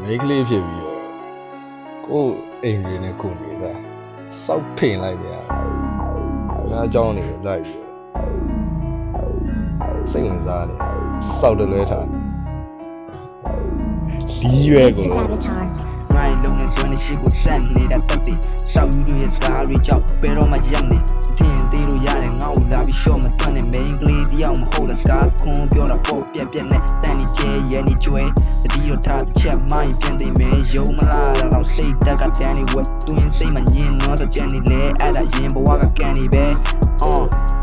မိန်းကလေးဖြစ်ပြီးကိုအိမ်တွေနဲ့ကိုနေတာစောက်ဖိန်လိုက်ပြန်ငါအကြောင်းနေလိုက်ပြီးစိတ်ဝင်စားနေစောက်တလွဲထားလီးရွယ်ကို ငါ့လုံးနဲ့စွမ်းနေရှိကိုဆက်နေတာတက်တယ်စောက်ယူရဲ့စကားတွေကြောင့်ဘယ်တော့မှရက်နေထင်သေးလို့ရတယ်ငါ့ကိုလာပြီးရှော့မတွန်းနဲ့ main ကလေးတယောက်မဟုတ်လားစကားခွန်ပြောတာပေါ့ပြက်ပြက်နဲ့တန်နေကျဲရဲနေကျွဲတတိတော့ထားတစ်ချက်မှရင်ပြန်သိမယ်ယုံမလားတော့စိတ်တက်ကတန်းနေဝဲသူရင်စိတ်မညင်တော့စကြနေလေအဲ့ဒါရင်ဘဝကကန်နေပဲ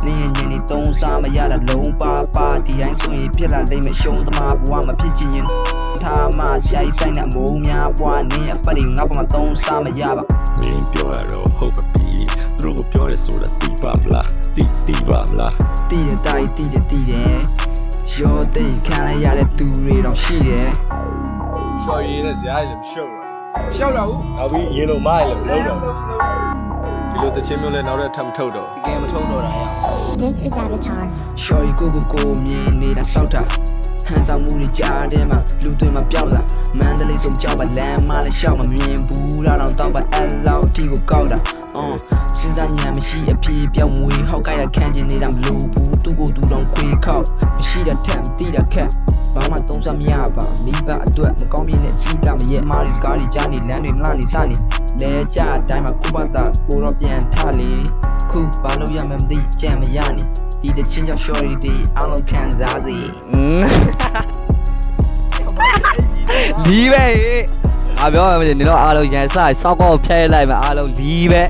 နေရင်နေတုံးစားမရတာလုံးပါဒီတိုင်းဆိုရင်ဖြစ်လာလိမ့်မယ်ရှုံးသမားဘဝမဖြစ်ချင်ရင်ထားမှဆရာကြီးဆိုင်တဲ့အမိုးများဘွားနေအဖက်တွေငါ့ဘာမှတုံးစားမရပါမင်းပြောရတော့ဟုတ်ပါပြီသူတို့ပြောရဲဆိုတာတီးပါမလားတီးပါမလားတီးတယ်ရောတိတ်ခံလိုက်ရတဲ့သူတွေတော့ရှိတယ် ရှော်ရည်နဲ့ဇာတ်လည်းမရှော့တော့ရှော့တော့ဘူးနောက်ပြီးရင်လုံးမရလည်းမလုပ်တော့ဒီလိုတချင်းမျိုးလည်းနောက်တော့ထပ်မထုတ်တော့တကယ်မထုတ်တော့တာရ This is Avatar. ရှော်ရီကိုမြင်နေတာစောက်တာဟန်ဆောင်မှုတွေကြားထဲမှာလူတွေမှာပျောက်လာမန္တလေးဆိုကြောက်ပါလမ်းမလည်းရှောက်မမြင်ဘူးလားတော့ပါအဲ့လောက်အထိကိုကောက်တာစဉ်းစားဉာဏ်မရှိအပြေပြောင်းမွေဟောက်ကြိုက်တာခံကျင်နေတာမလို့ဘူးသူ့ကိုယ်သူတော့ခွေခောက်မရှိတဲ့ထက်တိတာခက်ဘာမှသုံးစားမရပါမိဘအတွက်မကောင်းပြင်းတဲ့ကြီးတာမရဲ့မာရီစကားတွေကြားနေလမ်းတွေမလာနေစနေလဲကြအတိုင်းမှာကိုပတ်တာကိုတော့ပြန်ထားလေခုဘာလို့ရမှမသိကြံမရနေဒီတချင်းကြောင့် shorty တွေအားလုံးခံစားစေလီးပဲငါပြောမှမသိနေတော့အားလုံးရန်စစောက်ကောက်ဖျဲလိုက်မှာအားလုံးလီးပဲ